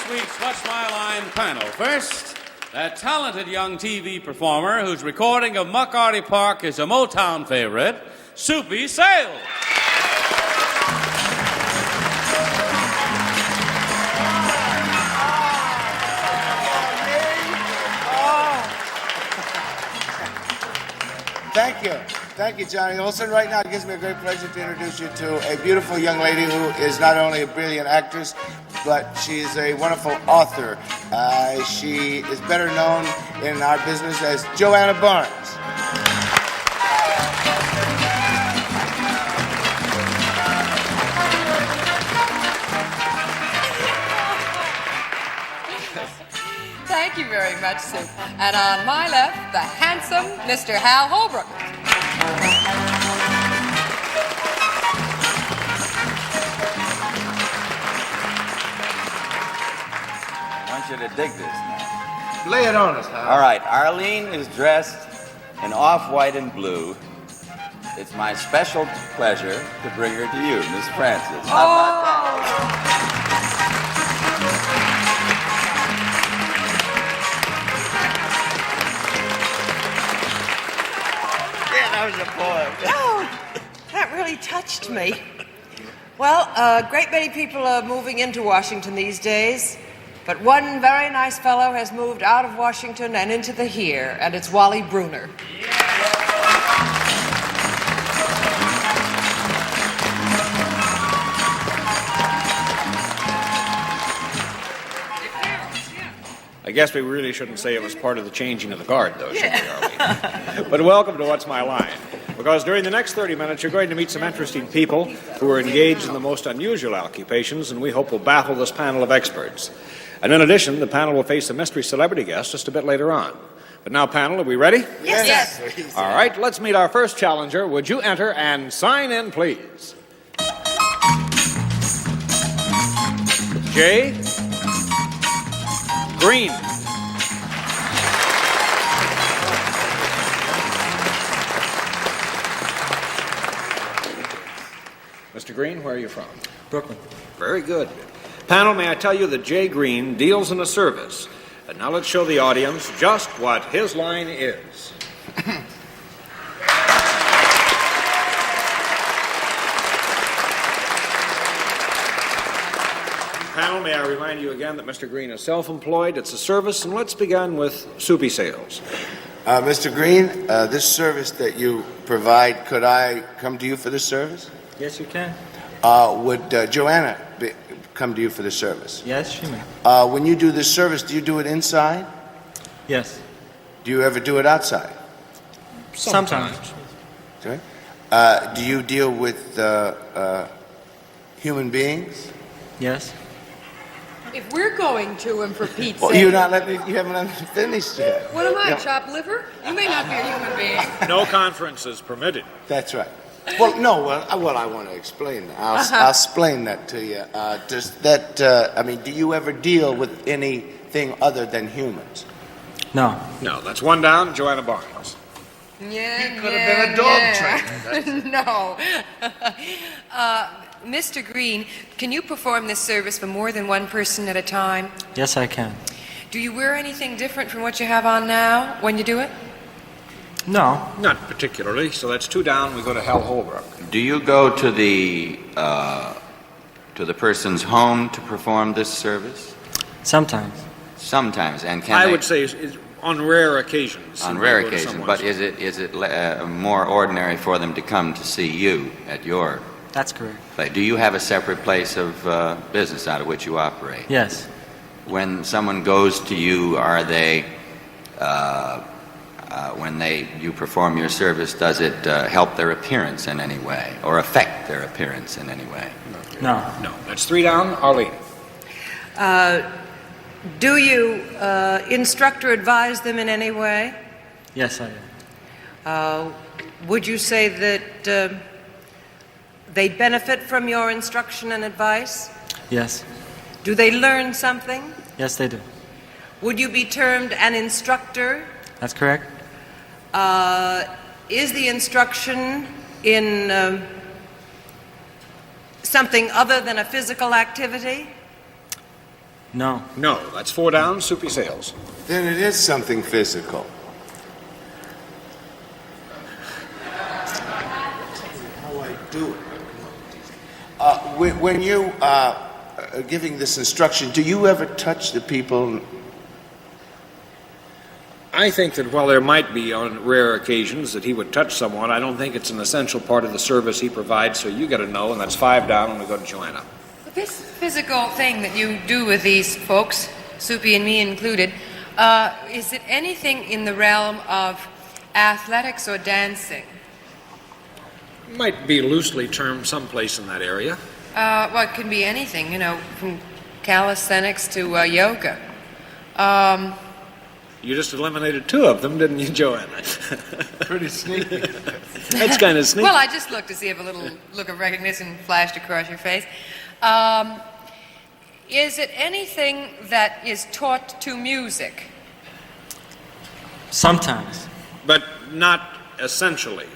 week's What's My Line panel. First, that talented young TV performer whose recording of Muckarty Park is a Motown favorite, Soupy Sales. Thank you. Thank you, Johnny Olson. Right now, it gives me a great pleasure to introduce you to a beautiful young lady who is not only a brilliant actress, but she's a wonderful author. She is better known in our business as Joanna Barnes. Thank you very much, Sue. And on my left, the handsome Mr. Hal Holbrook. I want you to dig this now. Lay it on us, Hal. All right, Arlene is dressed in off-white and blue. It's my special pleasure to bring her to you, Miss Francis. How about that? That was a poem. Oh, that really touched me. Well, a great many people are moving into Washington these days, but one very nice fellow has moved out of Washington and into the here, and it's Wally Bruner. I guess we really shouldn't say it was part of the changing of the guard, though, should we, Arlene? But welcome to What's My Line, because during the next 30 minutes you're going to meet some interesting people who are engaged in the most unusual occupations, and we hope will baffle this panel of experts. And in addition, the panel will face a mystery celebrity guest just a bit later on. But now, panel, are we ready? Yes. All right, let's meet our first challenger. Would you enter and sign in, please? Jay Green. Mr. Green, where are you from? Brooklyn. Very good. Panel, may I tell you that Jay Green deals in a service. And now let's show the audience just what his line is. Panel, may I remind you again that Mr. Green is self-employed. It's a service, and let's begin with Soupy Sales. Mr. Green, this service that you provide, could I come to you for this service? Yes, you can. Would Joanna come to you for the service? Yes, she may. When you do this service, do you do it inside? Yes. Do you ever do it outside? Sometimes. Okay. Do you deal with human beings? Yes. If we're going to him for Pete's Well, sake. you haven't let me finish yet. What am I, Yeah. chopped liver? You may not be a human being. No conferences permitted. That's right. Well, no. Well, I want to explain that. I'll explain that to you. Do you ever deal with anything other than humans? No. No, that's one down. Joanna Barnes. Yeah, He could have been a dog trainer. No. Mr. Green, can you perform this service for more than one person at a time? Yes, I can. Do you wear anything different from what you have on now when you do it? No. Not particularly, so that's two down. We go to Hal Holbrook. Do you go to the person's home to perform this service? Sometimes. Sometimes, and can I they, would say on rare occasions. on we rare go to occasions. someone's. But is it more ordinary for them to come to see you at your That's correct. place? Do you have a separate place of business out of which you operate? Yes. When someone goes to you, are they when you perform your service, does it help their appearance in any way or affect their appearance in any way? No. No, that's three down. Arlene. Do you instruct or advise them in any way? Yes, I do. Would you say that they benefit from your instruction and advice? Yes. Do they learn something? Yes, they do. Would you be termed an instructor? That's correct. Is the instruction in something other than a physical activity? No. No. That's 4 down. Soupy sails. Then it is something physical. How I do it. When you are giving this instruction, do you ever touch the people? I think that while there might be on rare occasions that he would touch someone, I don't think it's an essential part of the service he provides, so you got to know, and that's 5 down when we go to Joanna. This physical thing that you do with these folks, Soupy and me included, is it anything in the realm of athletics or dancing? Might be loosely termed someplace in that area. Well, it can be anything, you know, from calisthenics to yoga. You just eliminated 2 of them, didn't you, Joanna? Pretty sneaky. That's kind of sneaky. Well, I just looked to see if a little look of recognition flashed across your face. Is it anything that is taught to music? Sometimes. But not essentially.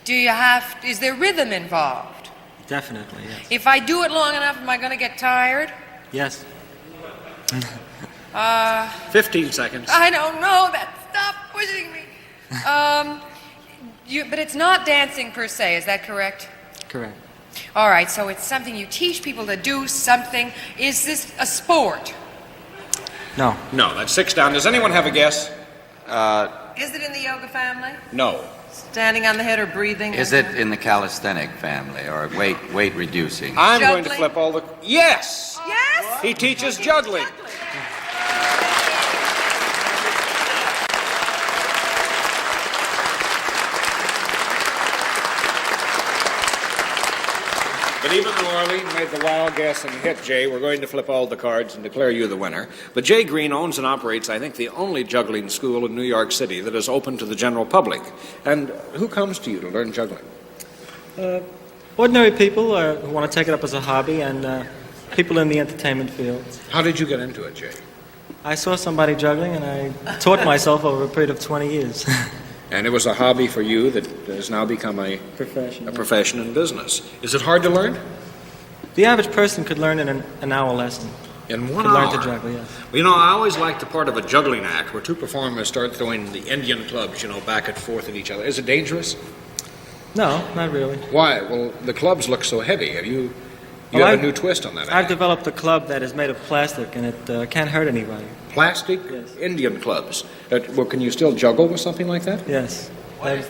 Is there rhythm involved? Definitely, yes. If I do it long enough, am I going to get tired? Yes. 15 seconds. I don't know that. Stop pushing me. But it's not dancing per se, is that correct? Correct. All right, so it's something you teach people to do something. Is this a sport? No. No, that's 6 down. Does anyone have a guess? Is it in the yoga family? No. Standing on the head or breathing? Is it in the calisthenic family or weight reducing? I'm going to Juggling? flip all the... Yes! Yes? He teaches juggling. But even though Arlene made the wild guess and hit Jay, we're going to flip all the cards and declare you the winner. But Jay Green owns and operates, I think, the only juggling school in New York City that is open to the general public. And who comes to you to learn juggling? Ordinary people who want to take it up as a hobby, and people in the entertainment field. How did you get into it, Jay? I saw somebody juggling, and I taught myself over a period of 20 years. And it was a hobby for you that has now become a profession and business. Is it hard to learn? The average person could learn in an hour lesson. In 1 Could hour? learn to juggle, yes. Well, you know, I always like the part of a juggling act where 2 performers start throwing the Indian clubs, you know, back and forth at each other. Is it dangerous? No, not really. Why? Well, the clubs look so heavy. Have you Well, have I- a new twist on that I've act. developed a club that is made of plastic, and it can't hurt anybody. Plastic Yes. Indian clubs. Well, can you still juggle with something like that? Yes. What is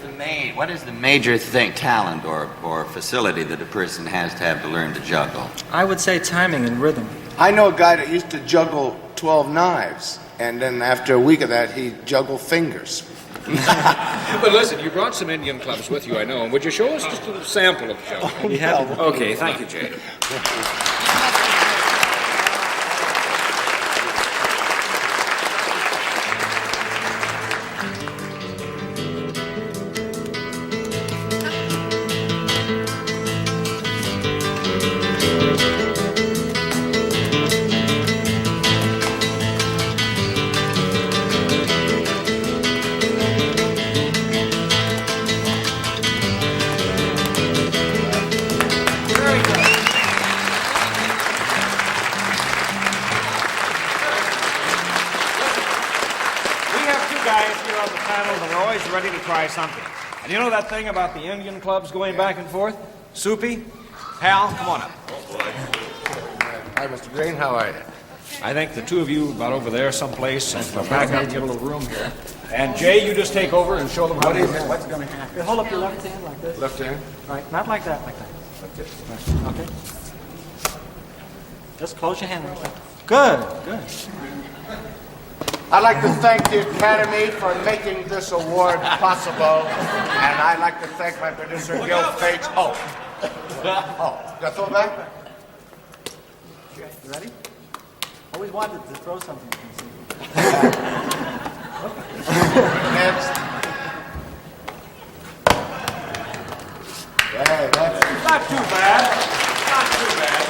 the major talent or facility that a person has to have to learn to juggle? I would say timing and rhythm. I know a guy that used to juggle 12 knives, and then after a week of that, he'd juggle fingers. But listen, you brought some Indian clubs with you, I know. Would you show us just a sample of juggling? You have to. Okay, thank you, Jay. We have 2 guys here on the panel that are always ready to try something. And you know that thing about the Indian clubs going back and forth? Soupy? Hal, come on up. Hi, Mr. Green, how are you? I think the 2 of you about over there someplace, and we'll back up, get a little room here. And Jay, you just take over and show them how to do it. What's going to happen? Hold up your left hand like this. Left hand? Right, not like that, like that. Okay. Just close your hand. Like that. Good, good. I'd like to thank the Academy for making this award possible, and I'd like to thank my producer, Gil Fates. Oh, got to throw it back? You ready? Always wanted to throw something. Next. Hey, that's Not too bad. Not too bad.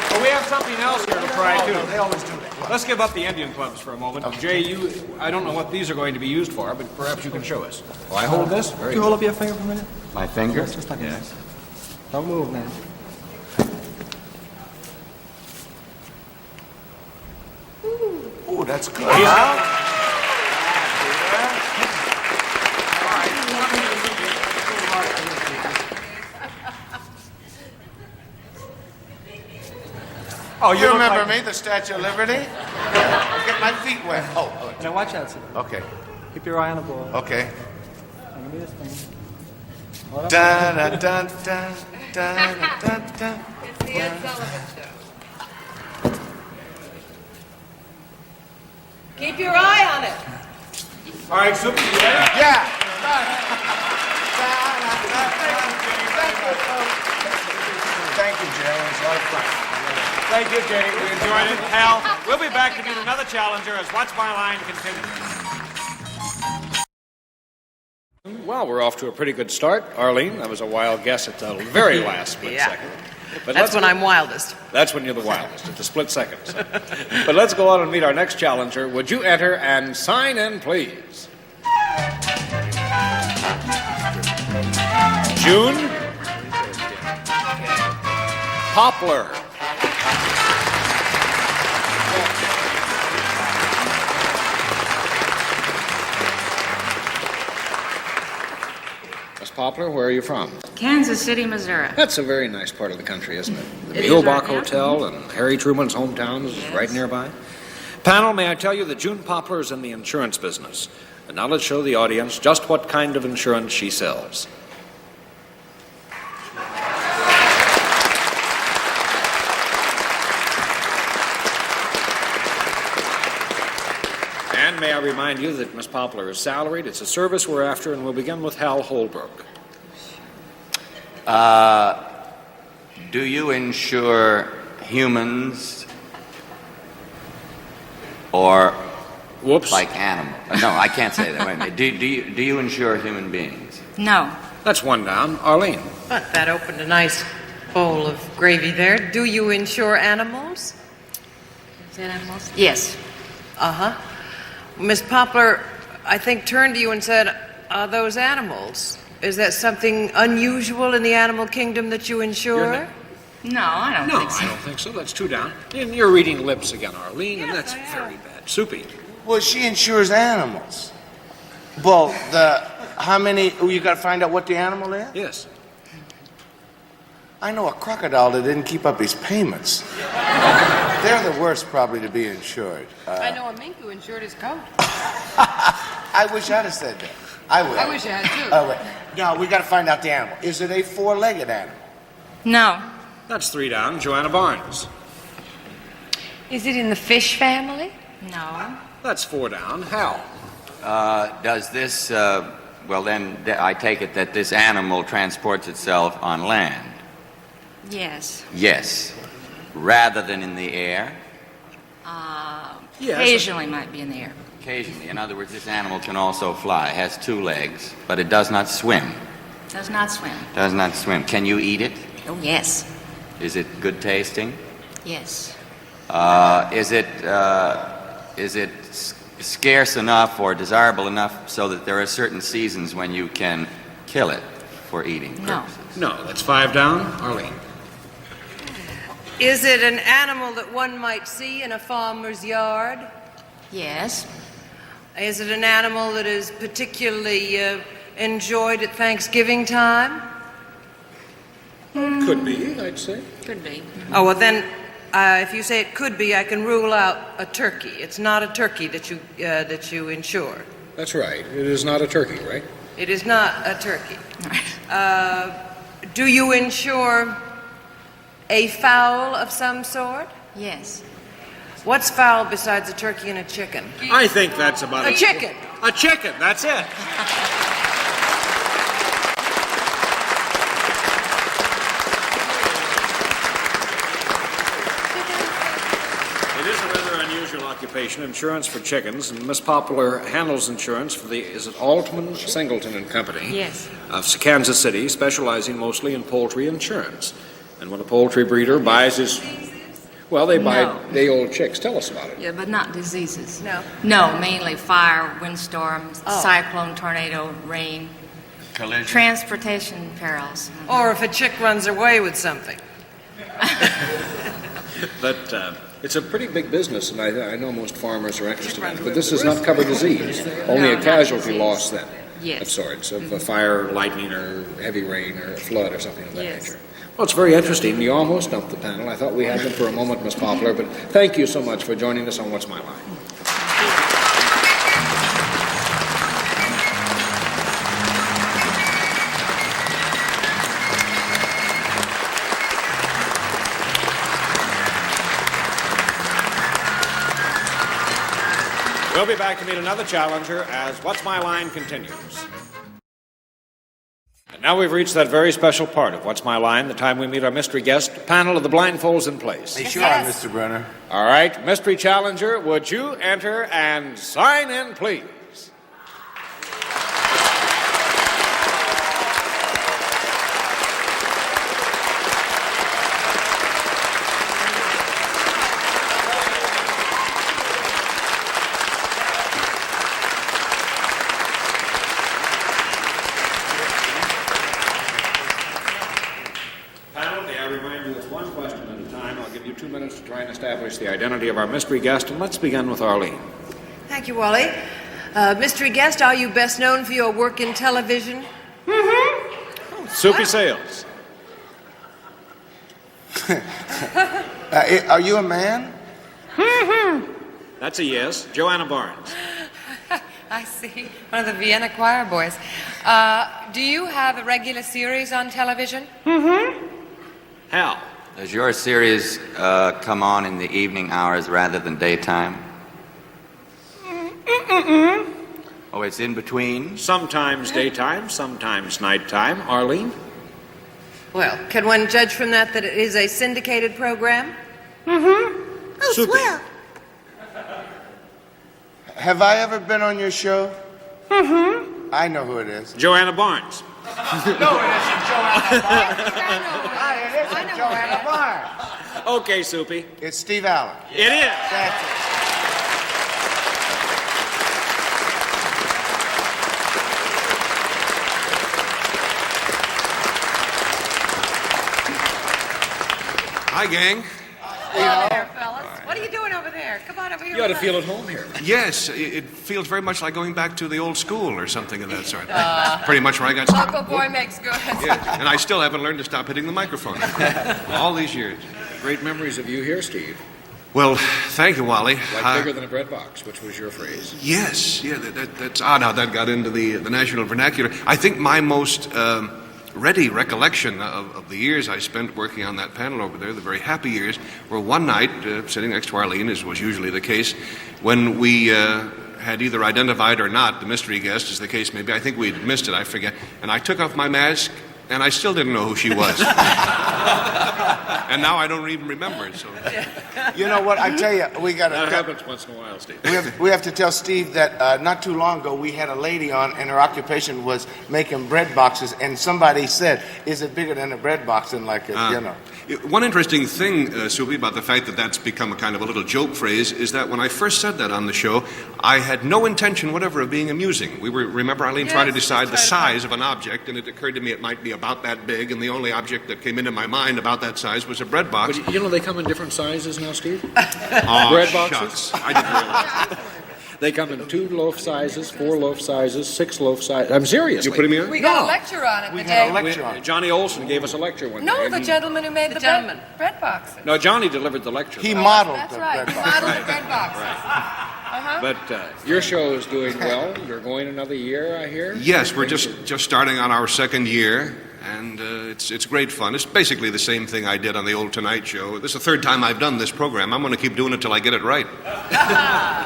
But we have something else here to try, too. they always do that. Let's give up the Indian clubs for a moment. Jay, I don't know what these are going to be used for, but perhaps you can show us. Will I hold this? Very Can you hold up your finger for a minute? My finger? Just like this. Don't move, man. that's good. Oh, You look remember like- me, the Statue of Liberty? Get my feet wet. Oh, Now watch out, sir. okay, Keep your eye on the ball. okay. Now, give me this thing. Hold up. Dun, dun, dun, dun, dun, dun, dun. It's the Ed Sullivan Show. Keep your eye on it. All right, Soupy, you ready? Yeah. Thank you, Jerry. It was a lot of fun. Thank you, Jenny. We enjoyed it. Hal, we'll be back to meet another challenger as What's My Line continues. Well, we're off to a pretty good start. Arlene, that was a wild guess at the very last split Yeah. second. But That's when I'm wildest. That's when you're the wildest, at the split seconds. But let's go on and meet our next challenger. Would you enter and sign in, please? June Poplar. Miss Poplar, where are you from? Kansas City, Missouri. That's a very nice part of the country, isn't it? The It is Muehlebach right now. Hotel and Harry Truman's hometown is Yes. right nearby. Panel, may I tell you that June Poplar is in the insurance business. And now let's show the audience just what kind of insurance she sells. And may I remind you that Miss Poplar is salaried. It's a service we're after, and we'll begin with Hal Holbrook. Do you insure humans or Whoops. like animals? No, I can't say that. Wait a minute. Do you insure human beings? No. That's one down. Arlene. But that opened a nice bowl of gravy there. Do you insure animals? Is that animals? Yes. Uh-huh. Miss Poplar, I think, turned to you and said, those animals, is that something unusual in the animal kingdom that you insure? No, I don't No, think so. I don't think so. That's two down. And you're reading lips again, Arlene, and that's very bad. Soupy. Well, she insures animals. Well, how many, you got to find out what the animal is? Yes. I know a crocodile that didn't keep up his payments. They're the worst, probably, to be insured. I know a mink who insured his coat. I wish I'd have said that. I would. I wish I had too. Oh, wait. No, we got to find out the animal. Is it a four-legged animal? No. That's three down. Joanna Barnes. Is it in the fish family? No. That's four down. Hal. Does this, well then, I take it that this animal transports itself on land? Yes. Yes. Rather than in the air? Yes. Occasionally might be in the air. Occasionally. In other words, this animal can also fly, has two legs, but it does not swim. Does not swim. Does not swim. Can you eat it? Oh, yes. Is it good tasting? Yes. Is it scarce enough or desirable enough so that there are certain seasons when you can kill it for eating No. purposes? No, that's five down. Arlene. Is it an animal that one might see in a farmer's yard? Yes. Is it an animal that is particularly enjoyed at Thanksgiving time? Could be, I'd say. Could be. Oh, well then, if you say it could be, I can rule out a turkey. It's not a turkey that you insure. That's right. It is not a turkey, right? It is not a turkey. Do you insure a fowl of some sort? Yes. What's fowl besides a turkey and a chicken? I think that's about A chicken. A chicken, that's it. It is a rather unusual occupation, insurance for chickens, and Miss Poplar handles insurance for is it Altman, Singleton and Company? Yes. Of Kansas City, specializing mostly in poultry insurance. And when a poultry breeder buys his, well, they buy No. day-old chicks. Tell us about it. Yeah, but not diseases. No. No, mainly fire, windstorm, Oh. cyclone, tornado, rain, Collision. transportation perils. Or if a chick runs away with something. But It's a pretty big business, and I know most farmers are interested in it, but this does not cover disease, only a casualty loss then, Yes. of sorts, of a fire, lightning, or heavy rain, or a flood, or something of that Yes. nature. Well, it's very interesting. You almost stumped the panel. I thought we had them for a moment, Miss Poplar, but thank you so much for joining us on What's My Line. We'll be back to meet another challenger as What's My Line continues. And now we've reached that very special part of What's My Line, the time we meet our mystery guest, panel of the blindfolds in place. Hey, sure, Mr. Brenner. All right, mystery challenger, would you enter and sign in, please? Establish the identity of our mystery guest, and let's begin with Arlene. Thank you, Wally. Mystery guest, are you best known for your work in television? Soupy Sales. Are you a man? That's a yes. Joanna Barnes. I see. One of the Vienna choir boys. Do you have a regular series on television? Hal. Does your series come on in the evening hours rather than daytime? Oh, it's in between? Sometimes daytime, sometimes nighttime. Arlene? Well, can one judge from that it is a syndicated program? Oh, Soupy. swell. Have I ever been on your show? I know who it is. Joanna Barnes. No, it isn't Joanna Barnes. It isn't Joanna Barnes. Okay, Soupy. It's Steve Allen. It is. That's it. Hi, gang. Hello there, fellas. What are you doing over there? Come on over here. You ought to feel at home here. Yes, it feels very much like going back to the old school or something of that sort. Pretty much where I got started. Local boy makes good. Yeah, and I still haven't learned to stop hitting the microphone. All these years. Great memories of you here, Steve. Well, thank you, Wally. Like bigger than a bread box, which was your phrase. Yes, yeah, that's odd how that got into the national vernacular. I think my most ready recollection of the years I spent working on that panel over there, the very happy years, were one night, sitting next to Arlene, as was usually the case, when we had either identified or not the mystery guest, as the case may be. I think we'd missed it, I forget. And I took off my mask, and I still didn't know who she was. And now I don't even remember. So, You know what? I tell you, we got That to. happens once in a while, Steve. We have to tell Steve that not too long ago we had a lady on, and her occupation was making bread boxes. And somebody said, "Is it bigger than a bread box?" And like, One interesting thing, Soupy, about the fact that that's become a kind of a little joke phrase is that when I first said that on the show, I had no intention whatever of being amusing. Remember Arlene trying to decide the size of an object, and it occurred to me it might be about that big, and the only object that came into my mind about that size was a bread box. But you know they come in different sizes now, Steve? Oh, bread boxes? shucks. I didn't realize. They come in 2 loaf sizes, 4 loaf sizes, 6 loaf sizes. I'm serious. You putting me on? We got a lecture on it We today. had a lecture on it. Johnny Olson gave us a lecture one No, day. the gentleman who made the gentleman. bread boxes. No, Johnny delivered the lecture. He though. modeled That's the right. bread He box. modeled the bread boxes. But your show is doing well. You're going another year, I hear? Yes, we're just starting on our second year, and it's great fun. It's basically the same thing I did on the old Tonight Show. This is the third time I've done this program. I'm going to keep doing it till I get it right.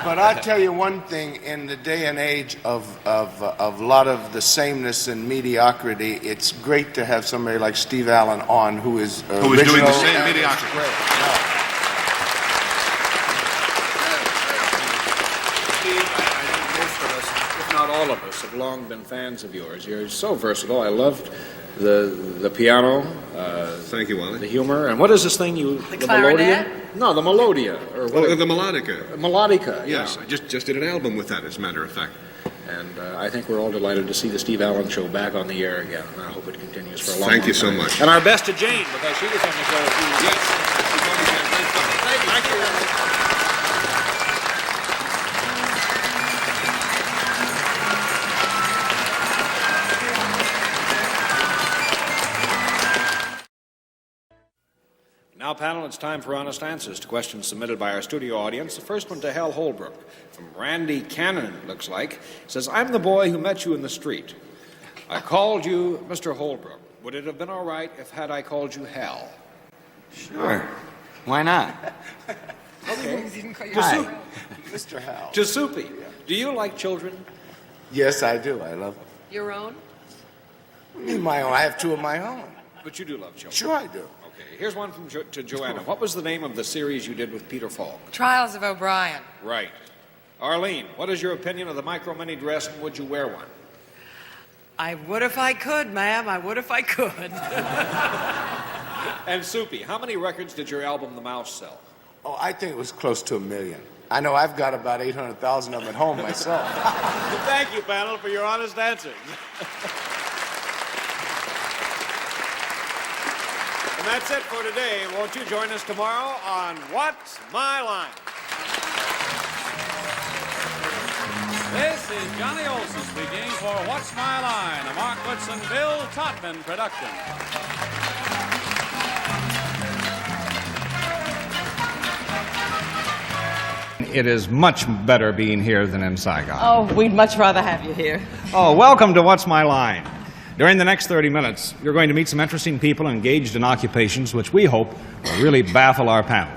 But I tell you one thing: in the day and age of a lot of the sameness and mediocrity, it's great to have somebody like Steve Allen on, who is Who is doing original the same and it's mediocrity. great. Yeah. Steve, I think most of us, if not all of us, have long been fans of yours. You're so versatile. I loved the piano, Thank you, the Wally. humor, and what is this thing you... The melodeon? No, the melodia. Or what? The melodica. Melodica, Yes, yeah. I just did an album with that, as a matter of fact. And I think we're all delighted to see the Steve Allen Show back on the air again, and I hope it continues for a long, Thank long you so time. much. And our best to Jane, because she was on the show a few weeks ago. She's always had great fun. Thank Thank you. Now, panel, it's time for honest answers to questions submitted by our studio audience. The first one to Hal Holbrook from Randy Cannon, it looks like. Says, I'm the boy who met you in the street. I called you Mr. Holbrook. Would it have been all right if had I called you Hal? Sure. Why not? Okay. Hi, Mr. Hal. To Soupy, do you like children? Yes, I do. I love them. Your own? My own. I have two of my own. But you do love children. Sure I do. Okay, here's one from to Joanna. What was the name of the series you did with Peter Falk? Trials of O'Brien. Right. Arlene, what is your opinion of the micro mini dress, and would you wear one? I would if I could, ma'am. I would if I could. And Soupy, how many records did your album The Mouse sell? Oh, I think it was close to 1 million. I know I've got about 800,000 of them at home myself. Thank you, panel, for your honest answers. And that's it for today. Won't you join us tomorrow on What's My Line? This is Johnny Olson speaking for What's My Line, a Mark Woodson, Bill Todman production. It is much better being here than in Saigon. Oh, we'd much rather have you here. Oh, welcome to What's My Line. During the next 30 minutes, you're going to meet some interesting people engaged in occupations which we hope will really baffle our panel.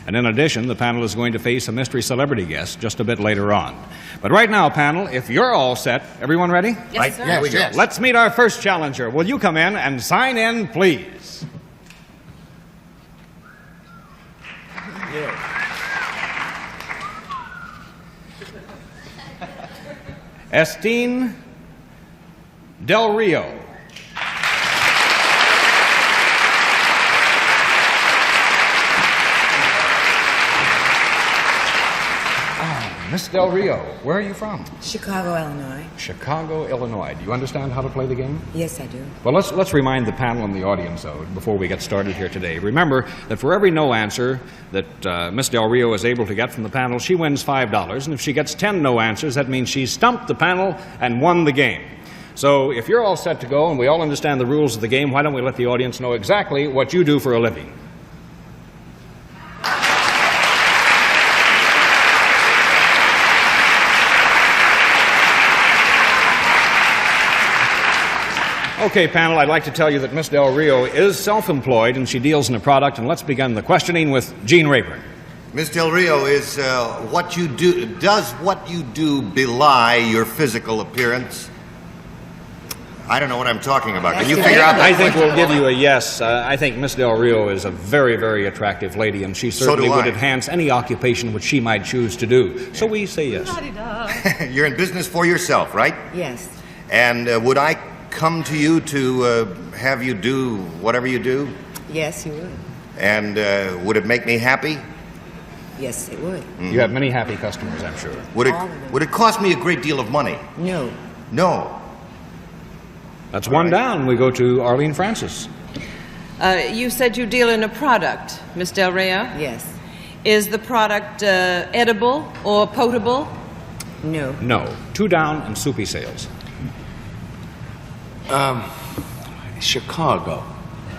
And in addition, the panel is going to face a mystery celebrity guest just a bit later on. But right now, panel, if you're all set, everyone ready? Yes, sir. Yes, yes. Let's meet our first challenger. Will you come in and sign in, please? Estine Del Rio. Miss Del Rio, where are you from? Chicago, Illinois. Chicago, Illinois. Do you understand how to play the game? Yes, I do. Well, let's remind the panel and the audience, though, before we get started here today. Remember that for every no answer that Miss Del Rio is able to get from the panel, she wins $5. And if she gets 10 no answers, that means she's stumped the panel and won the game. So if you're all set to go and we all understand the rules of the game, why don't we let the audience know exactly what you do for a living? Okay, panel, I'd like to tell you that Miss Del Rio is self-employed and she deals in a product, and let's begin the questioning with Gene Rayburn. Miss Del Rio, is what you do, does what you do belie your physical appearance? I don't know what I'm talking about. Can you figure out that? I think we'll give you a yes. I think Miss Del Rio is a very, very attractive lady, and she certainly would enhance any occupation which she might choose to do. So we say yes. You're in business for yourself, right? Yes. And would I come to you to have you do whatever you do? Yes, you would. And would it make me happy? Yes, it would. Mm-hmm. You have many happy customers, I'm sure. Would it cost me a great deal of money? No. No. That's one down. We go to Arlene Francis. You said you deal in a product, Miss Del Rio? Yes. Is the product edible or potable? No. No. 2 down and Soupy sales. Chicago.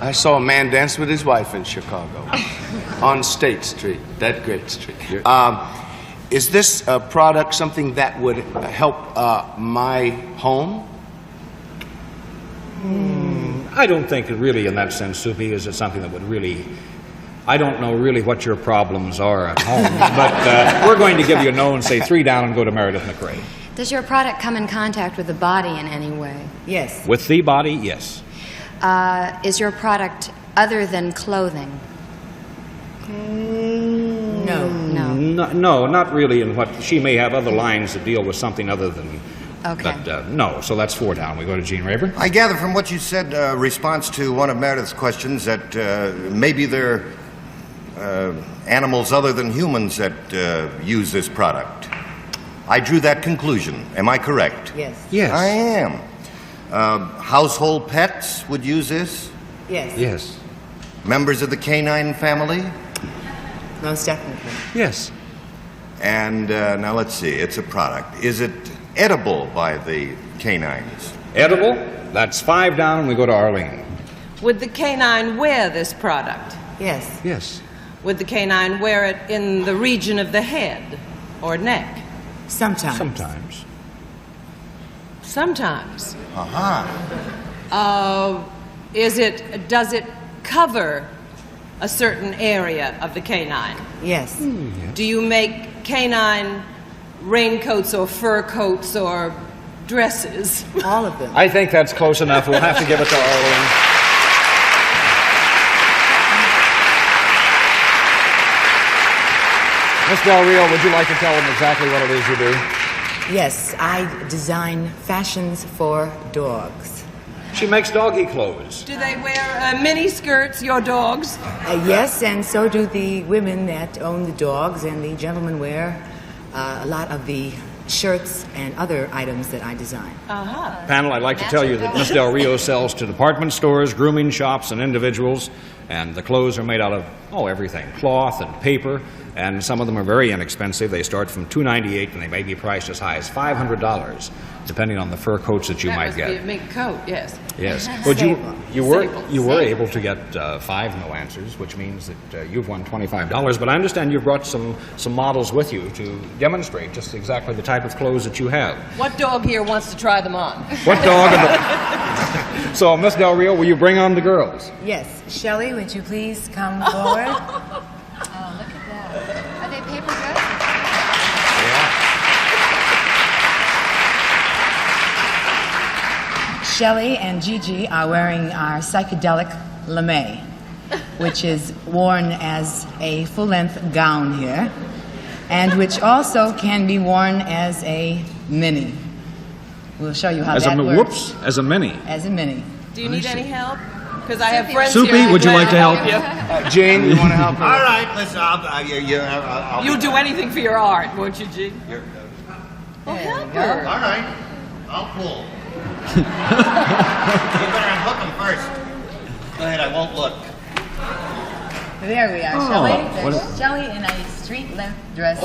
I saw a man dance with his wife in Chicago on State Street, that great street. Is this a product something that would help my home? I don't think it really, in that sense, Soupy, is it something that would really... I don't know really what your problems are at home, but we're going to give you a no and say 3 down and go to Meredith McRae. Does your product come in contact with the body in any way? Yes. With the body, yes. Is your product other than clothing? No. No, not really in what... She may have other lines that deal with something other than... Okay. But no, so that's 4 down. We go to Gene Rayburn. I gather from what you said, response to one of Meredith's questions, that maybe there are animals other than humans that use this product. I drew that conclusion. Am I correct? Yes. Yes. I am. Household pets would use this? Yes. Yes. Members of the canine family? Most definitely. Yes. And now let's see, it's a product. Is it edible by the canines? Edible? That's 5 down, and we go to Arlene. Would the canine wear this product? Yes. Yes. Would the canine wear it in the region of the head or neck? Sometimes. Sometimes. Sometimes. Uh-huh. Does it cover a certain area of the canine? Yes. Yes. Do you make canine raincoats or fur coats or dresses? All of them. I think that's close enough. We'll have to give it to Arlene. Miss Del Rio, would you like to tell them exactly what it is you do? Yes, I design fashions for dogs. She makes doggy clothes. Do they wear mini skirts, your dogs? Yes, and so do the women that own the dogs, and the gentlemen wear a lot of the shirts and other items that I design. Uh-huh. Panel, I'd like to tell you that Miss Del Rio sells to department stores, grooming shops, and individuals, and the clothes are made out of, everything, cloth and paper, and some of them are very inexpensive. They start from $298, and they may be priced as high as $500, depending on the fur coats that you might That must get. be a big coat, yes. Yes. Sable. Well, you were able to get 5 no answers, which means that you've won $25. But I understand you've brought some models with you to demonstrate just exactly the type of clothes that you have. What dog here wants to try them on? What dog? So, Miss Del Rio, will you bring on the girls? Yes. Shelley, would you please come forward? Oh, look at that. Are they paper dresses? Shelley and Gigi are wearing our psychedelic lame, which is worn as a full-length gown here, and which also can be worn as a mini. We'll show you how that works. As a mini. As a mini. Do you need any help? Because I have friends Soupy, here. would you like to help? Jane, you want to help her? All right, listen, I'll You'll do anything for your art, won't you, G? Well, help her. All right, I'll pull. You better unhook them first. Go ahead, I won't look. There we are, Shelley. There's Shelley in a street-length dress.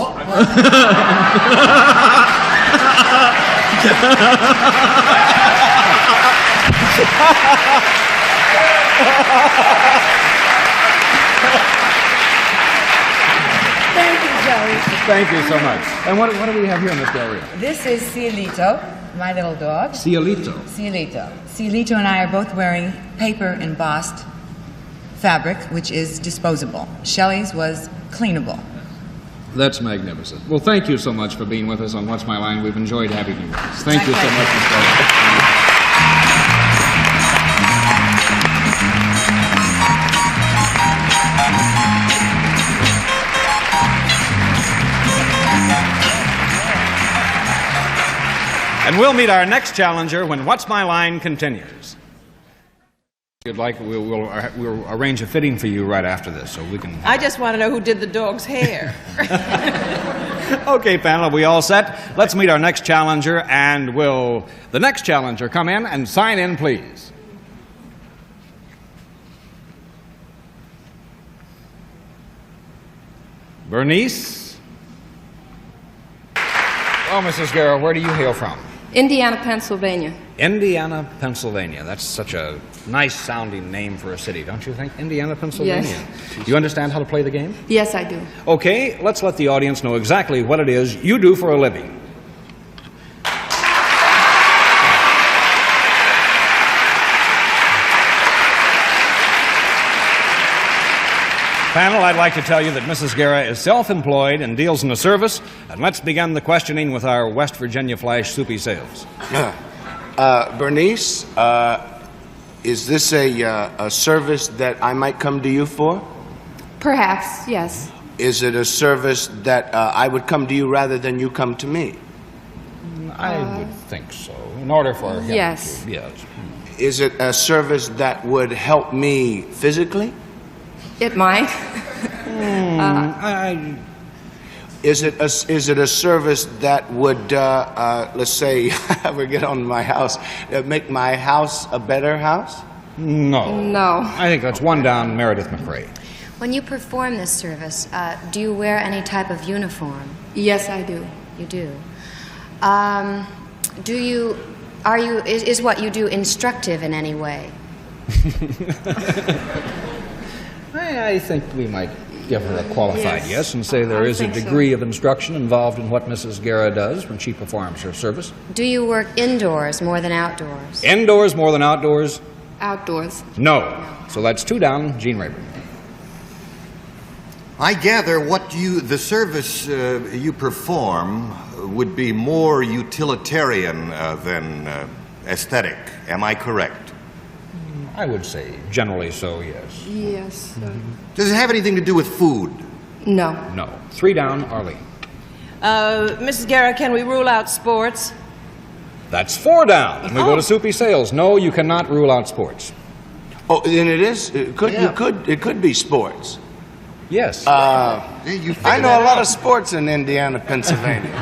Thank you, Joey. Thank you so much. And what do we have here, Miss Del Rio? This is Cielito, my little dog. Cielito. Cielito. Cielito and I are both wearing paper embossed fabric, which is disposable. Shelley's was cleanable. That's magnificent. Well, thank you so much for being with us on What's My Line. We've enjoyed having you with us. Thank you so much, Miss Del Rio. And we'll meet our next challenger when What's My Line continues. If you'd like, we'll arrange a fitting for you right after this, so we can... I just want to know who did the dog's hair. Okay, panel, are we all set? Let's meet our next challenger, and will the next challenger come in and sign in, please? Bernice? Oh, Mrs. Guerra, where do you hail from? Indiana, Pennsylvania. Indiana, Pennsylvania. That's such a nice-sounding name for a city, don't you think? Indiana, Pennsylvania. Yes. You understand how to play the game? Yes, I do. Okay, let's let the audience know exactly what it is you do for a living. Panel, I'd like to tell you that Mrs. Guerra is self-employed and deals in the service, and let's begin the questioning with our West Virginia Flash Soupy sales. Bernice, is this a service that I might come to you for? Perhaps, yes. Is it a service that I would come to you rather than you come to me? I would think so. In order for him Yes. to... Yes. Is it a service that would help me physically? It might. Is it a service that would, let's say, ever get on my house, make my house a better house? No. No. I think that's one down Meredith McRae. When you perform this service, do you wear any type of uniform? Yes, I do. You do. Is what you do instructive in any way? I think we might give her a qualified yes and say there is a degree of instruction involved in what Mrs. Guerra does when she performs her service. Do you work indoors more than outdoors? Indoors more than outdoors? Outdoors. No. So that's 2 down, Gene Rayburn. I gather the service you perform would be more utilitarian than aesthetic. Am I correct? I would say generally so, yes. Yes. Does it have anything to do with food? No. No. 3 down, Arlene. Mrs. Guerra, can we rule out sports? That's 4 down. We go to Soupy Sales. No, you cannot rule out sports. Oh, then it is. It could be sports. Yes. I know a lot of sports in Indiana, Pennsylvania.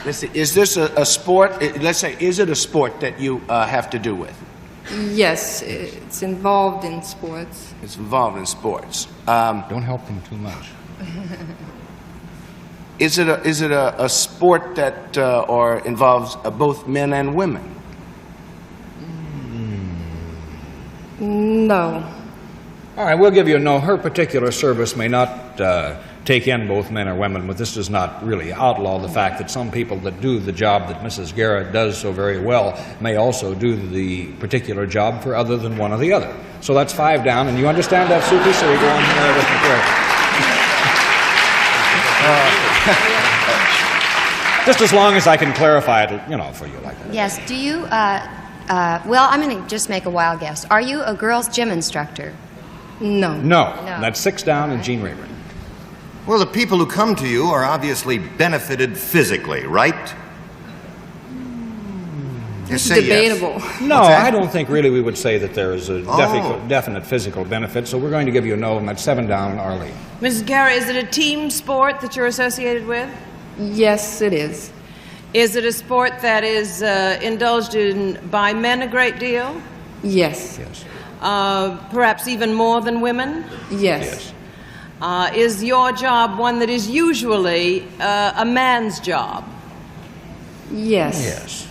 Let's see. Is this a sport? Let's say, is it a sport that you have to do with? Yes, it's involved in sports. It's involved in sports. Don't help them too much. Is it a sport that or involves both men and women? No. All right, we'll give you a no. Her particular service may not take in both men or women, but this does not really outlaw the fact that some people that do the job that Mrs. Guerra does so very well may also do the particular job for other than one or the other. So that's 5 down, and you understand that, Soupy, so you go on there with the prayer. Just as long as I can clarify it, for you like that. Yes. Do you, well, I'm going to just make a wild guess. Are you a girls' gym instructor? No. No. That's 6 down, and Gene Rayburn. Well, the people who come to you are obviously benefited physically, right? It's debatable. Yes. No, I don't think really we would say that there is a definite physical benefit, so we're going to give you a no, and that's 7 down, Arlene. Mrs. Guerra, is it a team sport that you're associated with? Yes, it is. Is it a sport that is indulged in by men a great deal? Yes. Yes. Perhaps even more than women? Yes. Is your job one that is usually a man's job? Yes. Yes.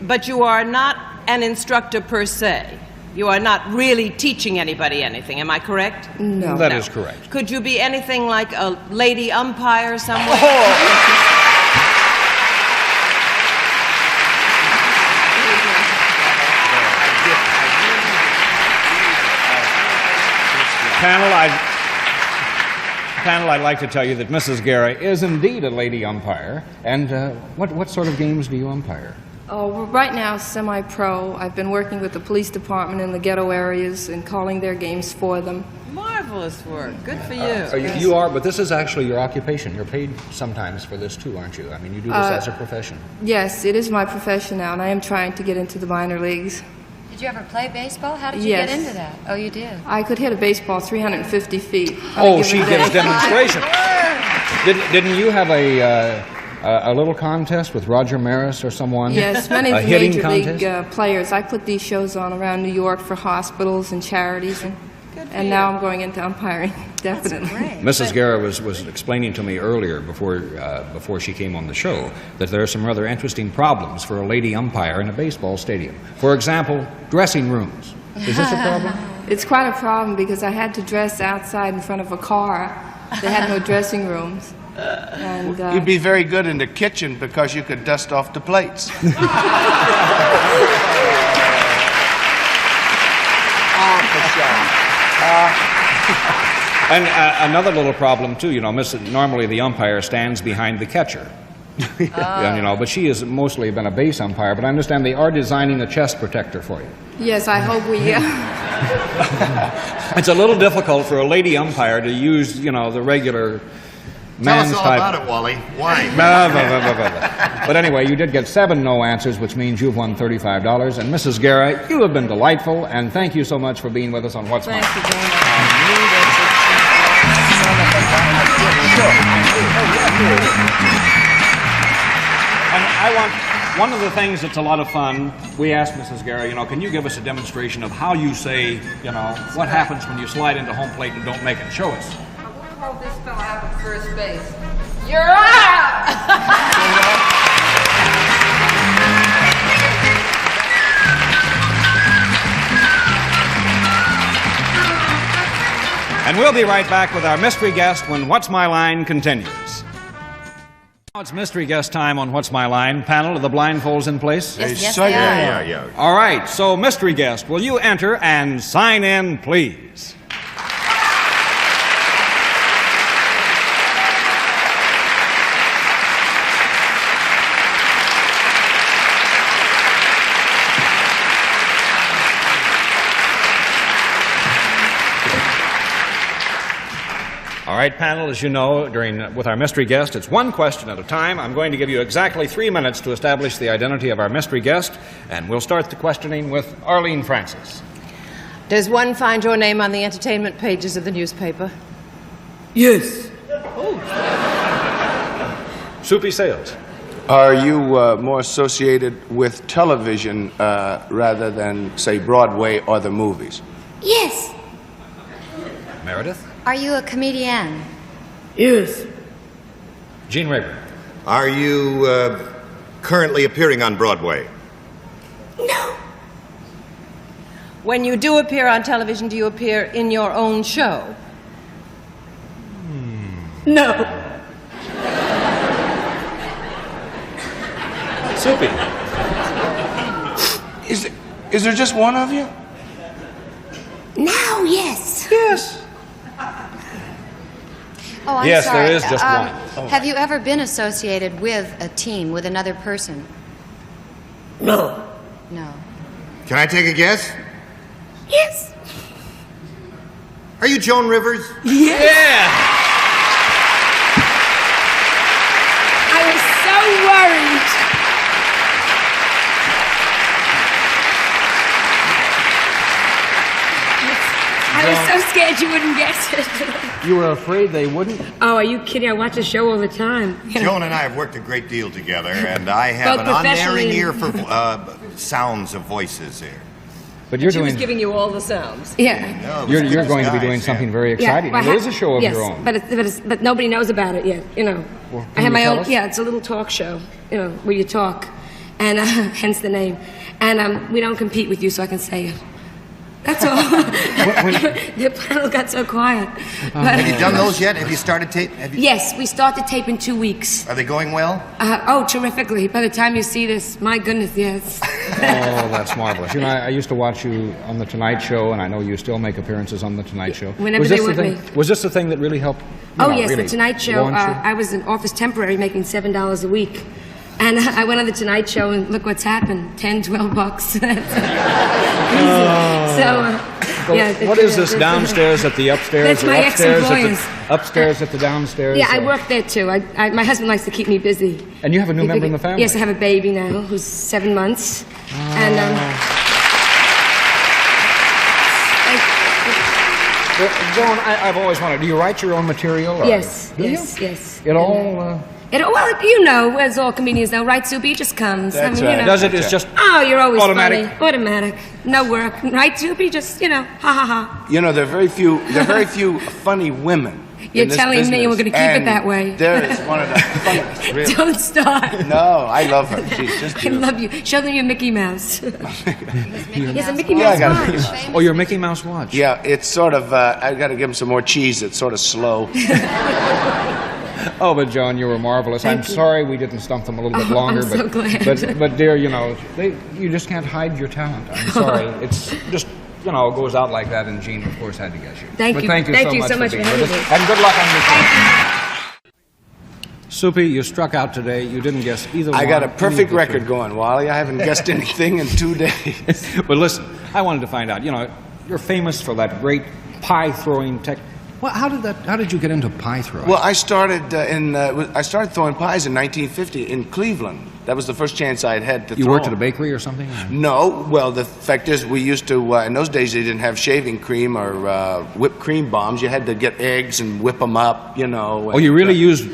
But you are not an instructor per se. You are not really teaching anybody anything. Am I correct? No. That is correct. Could you be anything like a lady umpire somewhere? Panel, I'd like to tell you that Mrs. Guerra is indeed a lady umpire. And what sort of games do you umpire? Oh, well, right now, semi-pro. I've been working with the police department in the ghetto areas and calling their games for them. Marvelous work. Good for you. You are, but this is actually your occupation. You're paid sometimes for this too, aren't you? I mean, you do this as a profession. Yes, it is my profession now, and I am trying to get into the minor leagues. Did you ever play baseball? How did you get into that? Oh, you did? I could hit a baseball 350 feet. Oh, she gives demonstration. Didn't you have a little contest with Roger Maris or someone? Yes, many a hitting major contest? league players. I put these shows on around New York for hospitals and charities, and now I'm going into umpiring, definitely. Mrs. Guerra was explaining to me earlier before she came on the show that there are some rather interesting problems for a lady umpire in a baseball stadium. For example, dressing rooms. Is this a problem? It's quite a problem because I had to dress outside in front of a car. They had no dressing rooms. And, you'd be very good in the kitchen because you could dust off the plates. And another little problem too, normally the umpire stands behind the catcher. And, but she has mostly been a base umpire, but I understand they are designing a chest protector for you. Yes, I hope we... It's a little difficult for a lady umpire to use, the regular man's Tell us all type. about it, Wally. Why? But anyway, you did get 7 no answers, which means you've won $35. And Mrs. Guerra, you have been delightful, and thank you so much for being with us on What's Mine. Thank you very much. And I one of the things that's a lot of fun, we asked Mrs. Guerra, you know, can you give us a demonstration of how you say, you know, what happens when you slide into home plate and don't make it? Show us. We'll hold this fella out at first base. You're out! And we'll be right back with our mystery guest when What's My Line continues. Now it's mystery guest time on What's My Line. Panel, are the blindfolds in place? Yes, they are. Yeah. All right, so mystery guest, will you enter and sign in, please? All right, panel, as you know, with our mystery guest, it's one question at a time. I'm going to give you exactly 3 minutes to establish the identity of our mystery guest, and we'll start the questioning with Arlene Francis. Does one find your name on the entertainment pages of the newspaper? Yes. Soupy Sales. Are you more associated with television rather than, say, Broadway or the movies? Yes. Meredith. Are you a comedian? Yes. Gene Rayburn. Are you currently appearing on Broadway? No. When you do appear on television, do you appear in your own show? No. Soupy. Is there just one of you? Now, yes. Yes. Oh, I'm Yes, sorry. there is just one. Have you ever been associated with a team, with another person? No. No. Can I take a guess? Yes. Are you Joan Rivers? Yeah! I was so worried. I was so scared you wouldn't guess it. You were afraid they wouldn't? Oh, are you kidding? I watch the show all the time. Joan and I have worked a great deal together, and I have Both an unerring professionally ear for sounds of voices here. But you're She was doing. giving you all the sounds. Yeah. No, You're going to be guys, doing yeah. something very exciting. well, There is a show of yes, your own. but nobody knows about it yet. You know, Well, I can have you my tell own. us? Yeah, it's a little talk show. You know, where you talk, and hence the name. And we don't compete with you, so I can say it. That's all. The panel got so quiet. But, Have you done those yet? Have you started tape? Yes, we started tape in 2 weeks. Are they going well? Oh, terrifically. By the time you see this, my goodness, yes. Oh, that's marvelous. You know, I used to watch you on The Tonight Show, and I know you still make appearances on The Tonight Show. Whenever Was they this the want thing? me. Was this the thing that really helped? Yes, really The Tonight Show. launch you? I was in office temporary making $7 a week. And I went on The Tonight Show, and look what's happened. $10, $12. What is this downstairs at the upstairs? That's or my upstairs ex-employers. upstairs at the downstairs? Yeah, I or- work there too. My husband likes to keep me busy. And you have a new member in the family? Yes, I have a baby now who's 7 months. And Joan, I've always wondered, do you write your own material? Or yes, do you? yes. It all... Well, you know, as all comedians know, right, Soupy? It just comes. That's you right. know. Does it? It's just Oh, you're always automatic? funny. Automatic. No work. Right, Soupy? Just, ha ha ha. You know, there are very few funny women. You're in this telling me business, we're gonna keep it and that way. There is one of the funniest. Really. Don't start. No, I love her. She's just I beautiful. love you. Show them your Mickey Mouse. Yes, a Mickey Yeah, I Mouse got a watch. Mickey Mouse. Oh, your Mickey Mouse watch? Yeah, it's sort of. I got to give him some more cheese. It's sort of slow. Oh, but Joan, you were marvelous. I'm Thank you. sorry we didn't stump them a little bit Oh, longer, I'm so glad. but dear, you know, you just can't hide your talent. I'm sorry. It's just, you know, it goes out like that, and Gene, of course, had to get you. Thank But you. thank you Thank so you much so much being for with us. having me. And good luck on your show. Soupy, you struck out today. You didn't guess either one. I got a any of perfect the record three. going, Wally. I haven't guessed anything in 2 days. But listen, I wanted to find out, you know, you're famous for that great pie throwing tech. Well, how did you get into pie throwing? Well, I started I started throwing pies in 1950 in Cleveland. That was the first chance I had to you throw worked at a them. bakery or something? No. Well, the fact is, we used to, in those days, they didn't have shaving cream or whipped cream bombs. You had to get eggs and whip them up, you know. Oh, you really used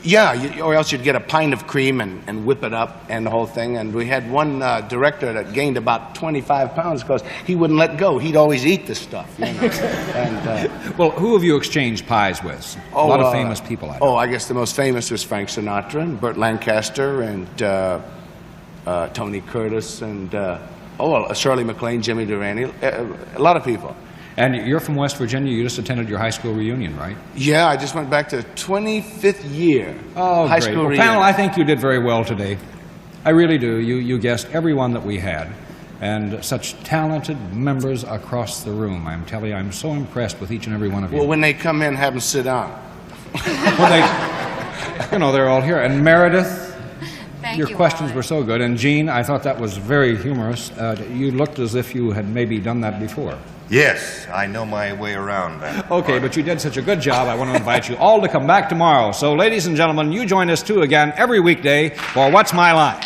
Yeah, or else you'd get a pint of cream and whip it up and the whole thing. And we had one director that gained about 25 pounds because he wouldn't let go. He'd always eat this stuff, you know. And, well, who have you exchanged pies with? A lot of famous people. I guess the most famous was Frank Sinatra and Burt Lancaster and Tony Curtis and Shirley MacLaine, Jimmy Durante, a lot of people. And you're from West Virginia. You just attended your high school reunion, right? Yeah, I just went back to 25th year. Oh, high great. school Well, reunion. panel, I think you did very well today. I really do. You guessed everyone that we had. And such talented members across the room. I'm telling you, I'm so impressed with each and every one of you. Well, when they come in, have them sit down. They're all here. And Meredith, Thank your you, questions Wally. were so good. And Gene, I thought that was very humorous. You looked as if you had maybe done that before. Yes, I know my way around that. Okay, but you did such a good job. I want to invite you all to come back tomorrow. So, ladies and gentlemen, you join us too again every weekday for What's My Line?